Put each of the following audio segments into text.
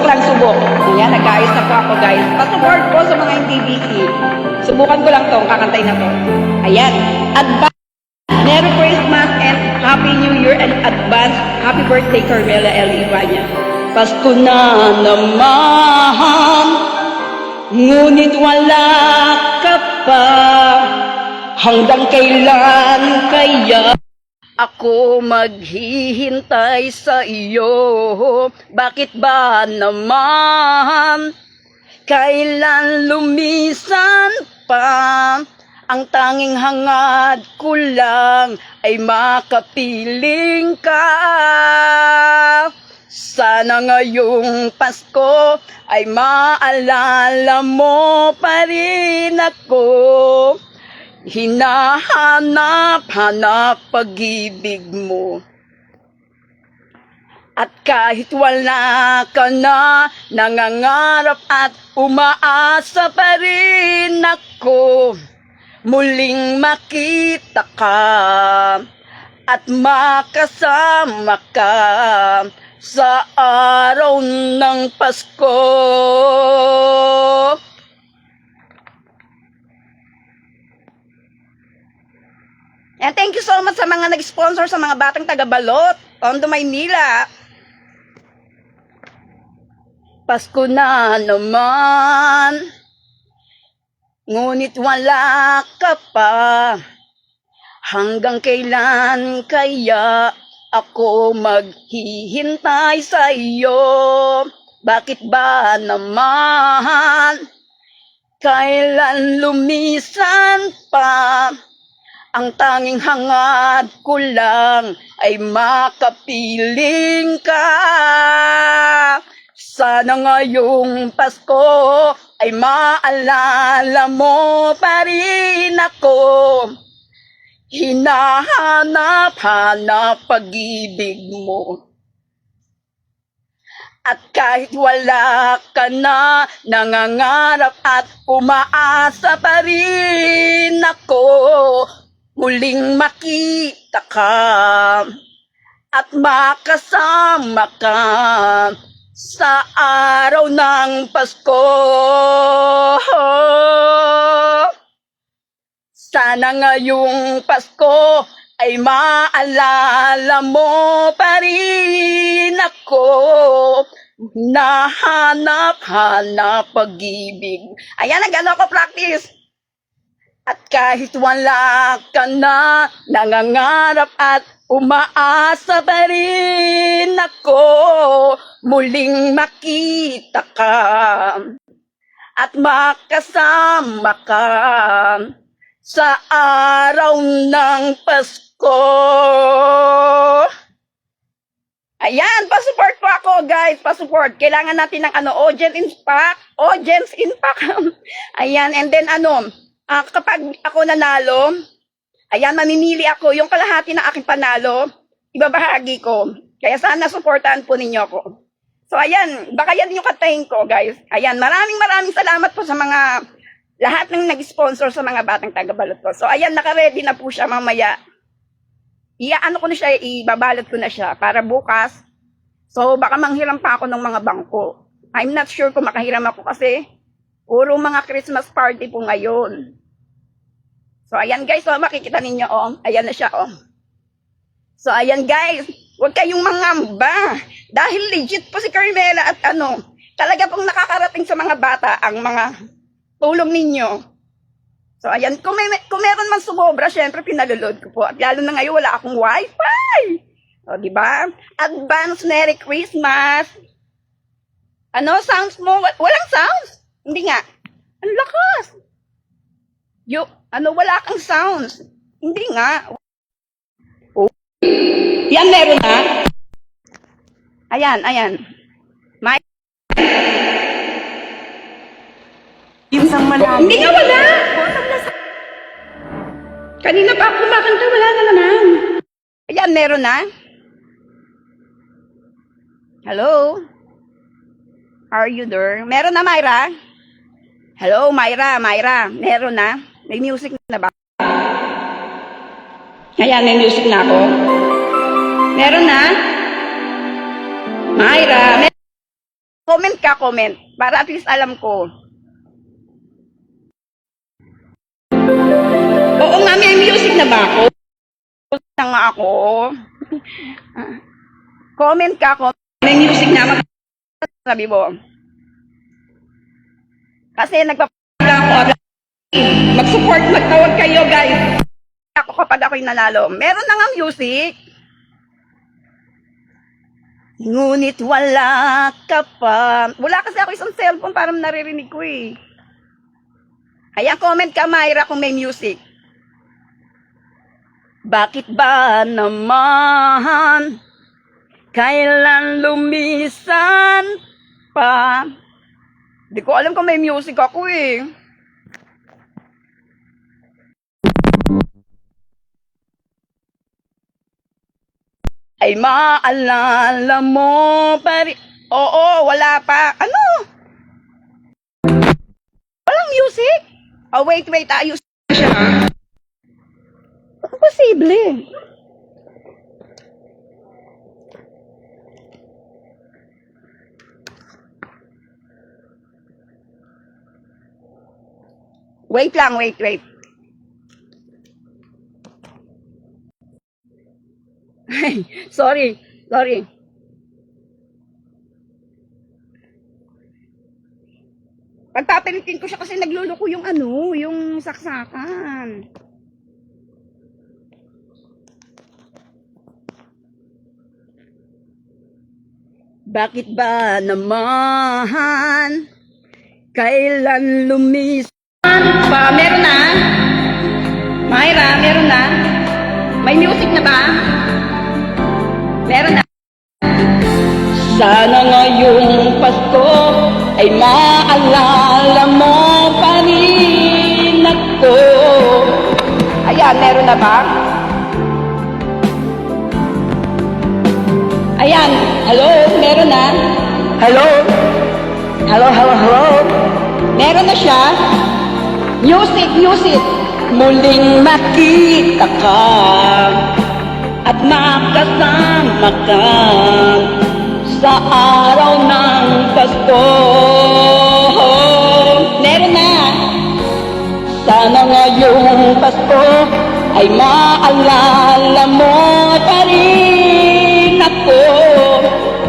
lang, subok. Ayan, nag-ayos na po ako, guys. Pasupport po sa mga NTBC. Subukan ko lang to, kakantay na to. Ayan. Advance Merry Christmas and Happy New Year and advance Happy Birthday, Carmela L. Ibanya. Pasko na naman, ngunit wala ka pa. Hanggang kailan kaya ako maghihintay sa iyo? Bakit ba naman kailan lumisan pa? Ang tanging hangad ko lang ay makapiling ka. Sana ngayong Pasko ay maalala mo pa rin ako. Hinahanap-hanap pag-ibig mo. At kahit wala ka na, nangangarap at umaasa pa rin ako. Muling makita ka at makasama ka sa araw ng Pasko. And thank you so much sa mga nag-sponsor sa mga batang taga-Balot, Tondo, Maynila. Pasko na naman, ngunit wala ka pa. Hanggang kailan kaya ako maghihintay sa iyo? Bakit ba naman kailan lumisan pa? Ang tanging hangad ko lang ay makapiling ka. Sana ngayong Pasko ay maalala mo pa rin ako. Hinahanap-hanap pag-ibig mo. At kahit wala ka na, nangangarap at umaasa pa rin ako. Muling makita ka at makasama ka sa araw ng Pasko. Sana ngayong Pasko ay maalala mo pa rin ako. Nahanap-hanap pag-ibig. Ayan, nag-ano ako practice. At kahit wala ka na, nangangarap at umaasa pa rin ako. Muling makita ka at makasama ka sa araw ng Pasko. Ayan, pasupport po ako, guys. Pasupport. Kailangan natin ng audience impact. Audience impact. Ayan, and then kapag ako nanalo, ayan, mamimili ako. Yung kalahati ng aking panalo, ibabahagi ko. Kaya sana supportahan po ninyo ako. So, ayan, baka yan yung katayin ko, guys. Ayan, maraming salamat po sa mga lahat ng nag-sponsor sa mga batang taga-Balot ko. So, ayan, naka-ready na po siya mamaya. Ko na siya, ibabalot ko na siya para bukas. So, baka manghiram pa ako ng mga bangko. I'm not sure kung makahiram ako kasi puro mga Christmas party po ngayon. So, ayan guys, makikita ninyo, ayan na siya, So, ayan guys, huwag kayong mangamba. Dahil legit po si Carmela at talaga pong nakakarating sa mga bata ang mga tulong ninyo. So, ayan, kung meron man sumobra, syempre pinalulod ko po. At lalo na ngayon, wala akong wifi. O, diba? Advance Merry Christmas. Sounds mo? Walang sounds? Hindi nga. Ang lakas. Wala kang sounds. Hindi nga. Oh. Yan, meron na. Ayan. May. Hindi nga wala. Kanina pa ako kumakanta, wala na naman. Ayan, meron na. Hello? Are you there? Meron na, Myra? Hello, Myra. Meron na? May music na ba? Ayan, may music na ako. Meron na? Myra, comment ka. ka, comment. Para at least alam ko. Oo nga, may music na ba ako? Na nga ako. Comment ka, comment. May music na. Sabi mo. Kasi nagpapala ako. Mag-support, magtawag kayo, guys. Ako kapag ako'y nanalo. Meron na nga music. Ngunit wala ka pa. Wala kasi ako isang cellphone para naririnig ko eh. Kaya comment ka, Myra, kung may music. Bakit ba naman kailan lumisan pa? Di ko alam kung may music ako eh. Ay maalala mo pa rin. Oo, wala pa. Ano? Walang music? Oh, wait. Ayos siya. Posible. Wait lang, wait. Sorry. Pagpapilitin ko siya kasi nagluloko yung yung saksakan. Bakit ba naman kailan lumisan pa? Meron na? Myra, meron na? May music na ba? Meron na. Sana ngayong Pasko ay maalala mo pa rin ako. Ayan, meron na ba? Ayan, hello, meron na. Hello? Meron na siya. Music. Muling makita ka at makasama ka sa araw ng Pasko. Meron na. Sana ngayong Pasko ay maalala mo pa rin ako.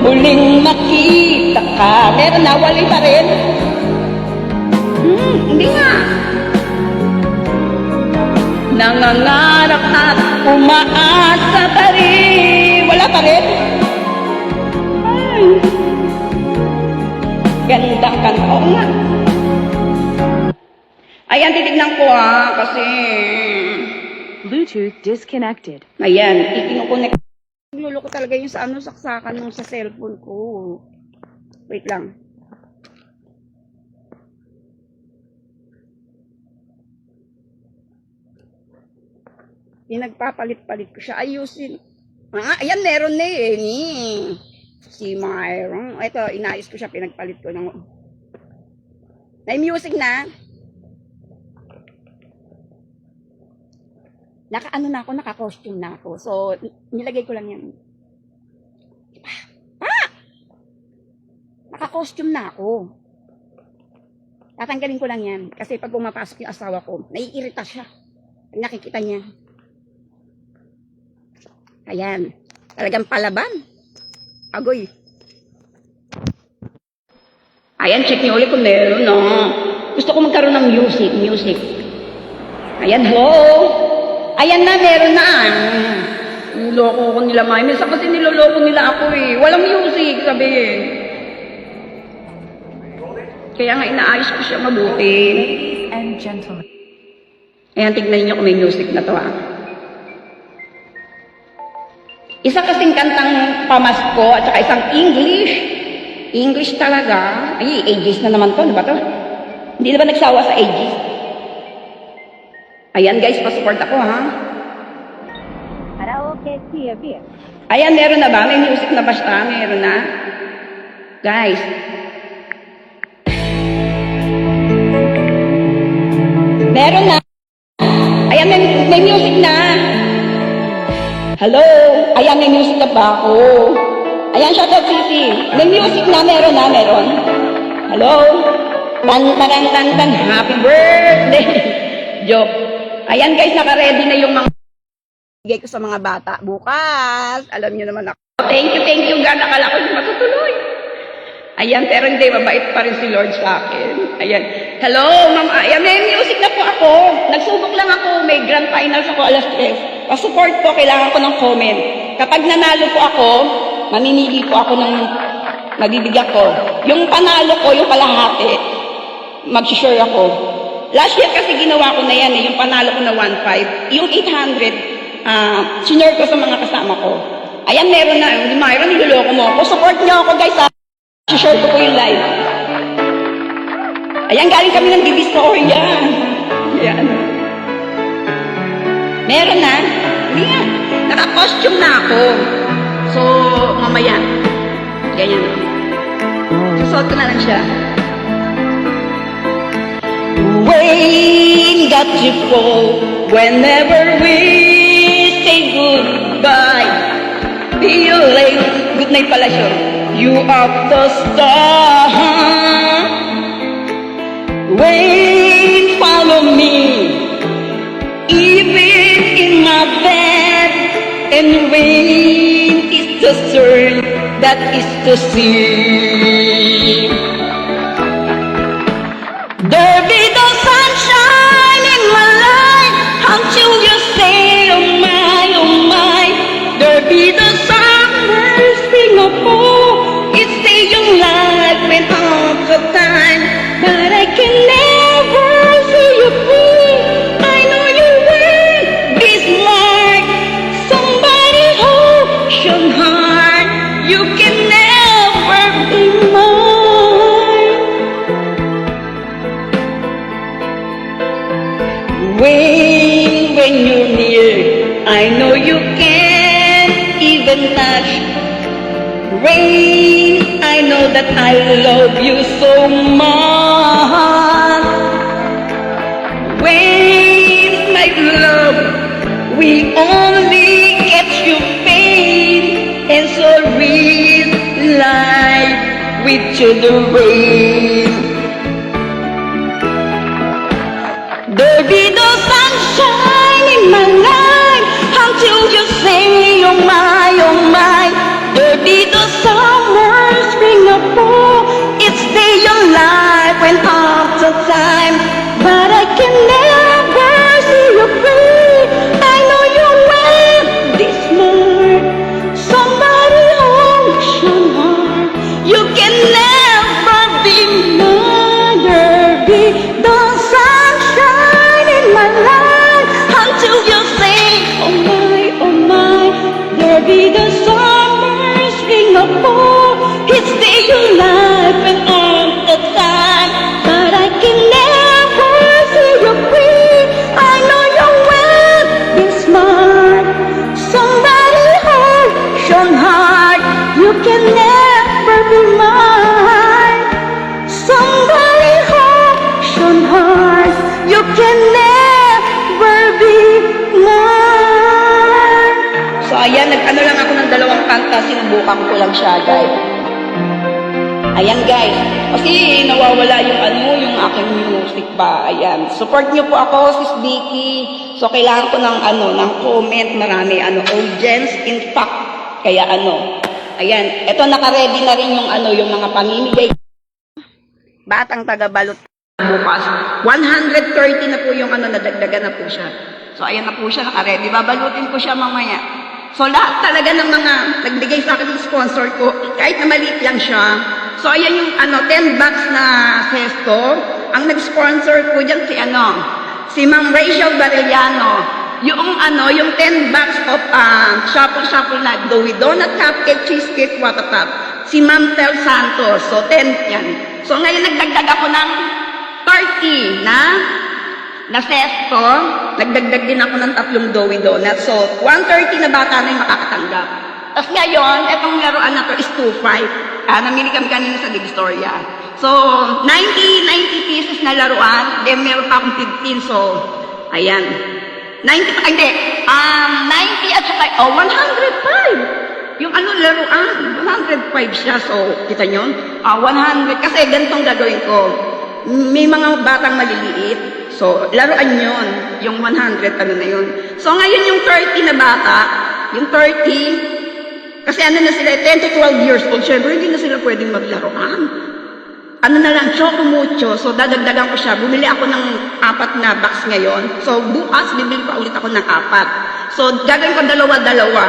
Muling makita ka. Meron na, wali pa rin. Hindi nga. Nangangarap at umaasa pa rin. Wala pa rin? Ay. Gandang kanta. Oo nga. Ayan, titignan ko kasi... Bluetooth disconnected. Ayan, ikinukunik. Nagluloko talaga yung sa saksakan nung sa cellphone ko. Wait lang. Pinagpapalit-palit ko siya. Ayusin. Ayan, meron na eh. Si Myron. Ito, inayos ko siya. Pinagpalit ko ng... May music na. Naka-ano na ako, naka-costume na ako. So, nilagay ko lang yan. Naka-costume na ako. Tatanggalin ko lang yan. Kasi pag pumapasok yung asawa ko, naiirita siya. Pag nakikita niya. Ayan. Talagang palaban. Agoy. Ayan, check niyo ulit kung meron, no? Gusto ko magkaroon ng music. Ayan, hello? Ayan na, meron na. Niloko ko nila, May. Minsan kasi niloloko nila ako eh. Walang music, sabihin. Kaya nga inaayos ko siya mabuti. Ladies and gentlemen. Ayan, tignan niyo kung may music na to Isa kasing kantang pamasko at saka isang English. English talaga. Ay, ages na naman to. Ano ba to? Hindi na ba nagsawa sa ages? Ayan guys, pa-support ako Karaoke Beer. Ayan, meron na ba? May music na ba siya? Meron na. Guys. Meron na. Ayan, may music na. Hello? Ayan, may music na ba ako? Ayan, shout out Sisi. May music na, meron. Hello? Tan, happy birthday! Joke. Ayan guys, naka-ready na yung mga bigay ko sa mga bata. Bukas, alam niyo naman ako. Thank you God. Akala ko yung matutuloy. Ayan, pero hindi, mabait pa rin si Lord sa akin. Ayan. Hello, ma'am. Ayan, may music na po ako. Nagsubok lang ako. May grand finals ako alas 3. Pa-support po, kailangan ko ng comment. Kapag nanalo po ako, mamimili po ako ng mabibigyan ko. Yung panalo ko, yung kalahati, mag-share ako. Last year kasi ginawa ko na yan, yung panalo ko na 1.5. Yung 800, sinure ko sa mga kasama ko. Ayan, meron na. Hindi mayroon, niloloko mo ako. Support niyo ako, guys. I-share ko po yung live. Ayan, galing kami ng Divisoria. Ayan. Meron na. Hindi nga. Naka-costume na ako. So, mamaya. Ganyan. Susot ko na lang siya. Rain got to fall whenever we say goodbye. Be late. Good night pala siya. You are the star. Rain, follow me, even in my bed. And rain is the sun that is the sea. There be no sunshine in my life until you say, oh my. There be the summer, spring or fall. It's day your life when all the time, but I can never see you free. I know you will be smart. Somebody ocean heart, you can never be mine. When you're near, I know you can't even touch. Rain, I know that I love you so much. Rain, my love, we only get you pain, and so real life with you the rain. There be no sunshine in my life until you say, oh my. There be no summer, spring or fall. It's day your life when all the time, but I can never see you free. I know you will be smart. Somebody ocean heart, you can never be mine. There be no sunshine in my life until you say, oh my. There be the summer, spring or fall. It's day your life and all the time, but I can never see you free. I know you will be smart. Somebody ocean heart, you can never be mine. Somebody ocean heart, you can never be mine. So ayan, nag-ano lang ako ng dalawang kanta, sinubukan ko lang siya, guys. Ayan, guys. Kasi nawawala yung aking music ba. Ayan. Support niyo po ako, Sis Vicky. So kailangan ko ng comment, marami audience, in fact. Kaya ayan. Ito naka-ready na rin yung mga pamimigay. Batang taga-balot bukas. 130 na po yung nadagdagan na po siya. So ayan na po siya, naka-ready. Babalutin ko siya mamaya. So, lahat talaga ng mga nagbigay sa akin ng sponsor ko, kahit na maliit lang siya. So, ayan yung 10 bucks na sesto. Ang nag-sponsor ko dyan si Ma'am Rachel Barellano. Yung 10 bucks of shuffle na Doughy Donut Cupcake, Cheesecake, Watatap. Si Ma'am Tel Santos. So, 10 yan. So, ngayon nagdagdag ako ng 30 na sesto, nagdagdag din ako ng 3 Doughy Donut. So, 130 na bata na yung makakatanggap. Tapos ngayon, etong laruan na to is 2.5. Namili kami kanina sa Divisoria. So, 90 pieces na laruan, then meron pa akong 15. So, ayan. 90 at saka, 105. Yung ano, laruan, 105 siya. So, kita nyo? 100. Kasi ganitong gagawin ko. May mga batang maliliit. So, laruan yon. Yung 100, ano na yun. So, ngayon yung 30 na bata, yung 30, kasi ano na sila, 10 to 12 years old, syempre hindi na sila pwedeng maglaruan. Ano na lang, Choco Mucho. So, dadagdagan ko siya. Bumili ako ng 4 na box ngayon. So, bukas, bibili pa ulit ako ng 4. So, gagawin ko dalawa-dalawa.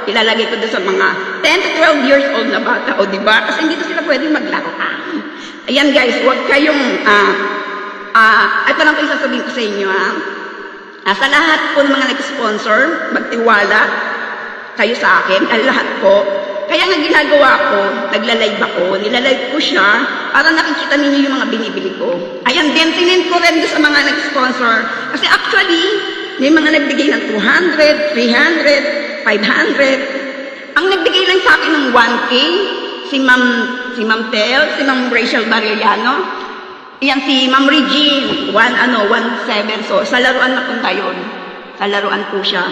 Ilalagay ko doon sa mga 10 to 12 years old na bata. O, diba? Kasi hindi na sila pwedeng maglaruan. Ayan, guys, huwag kayong, ito lang ko yung sasabihin ko sa inyo, sa lahat po ng mga nag-sponsor, magtiwala kayo sa akin, lahat po. Kaya nga ginagawa ko, nagla-live ako, nilalive ko siya, para nakikita ninyo yung mga binibili ko. Ayan din, sinend ko rin doon sa mga nag-sponsor. Kasi actually, may mga nagbigay ng 200, 300, 500. Ang nagbigay lang sa akin ng 1K, si Ma'am Tel, si Ma'am Rachel Barriano, yan si Ma'am Regine, 1.7. So, sa laruan na punta yun. Sa laruan po siya.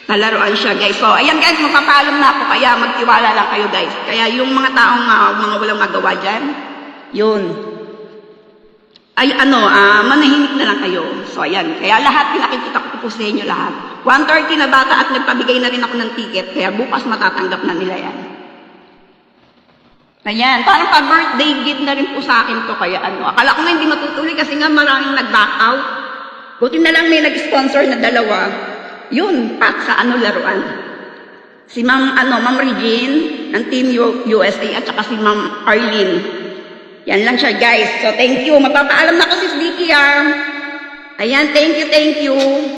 Sa laruan siya, guys. So, ayan guys, magpapaalam na ako, kaya magtiwala lang kayo, guys. Kaya yung mga taong mga walang magawa dyan, yun. Ay, manahimik na lang kayo. So, ayan. Kaya lahat, pinakikita ko po sa inyo lahat. 130 na bata at nagpabigay na rin ako ng ticket, kaya bukas matatanggap na nila yan. Ayan, parang pa-birthday gift na rin po sa akin to, kaya akala ko nga hindi matutuloy kasi nga maraming nag-back out. Buti na lang may nag-sponsor na 2. Yun, pack sa laruan. Si Ma'am Regine ng Team USA at saka si Ma'am Arlene. Yan lang siya, guys. So, thank you. Magpapaalam na ako si Vicky, Ayan, thank you.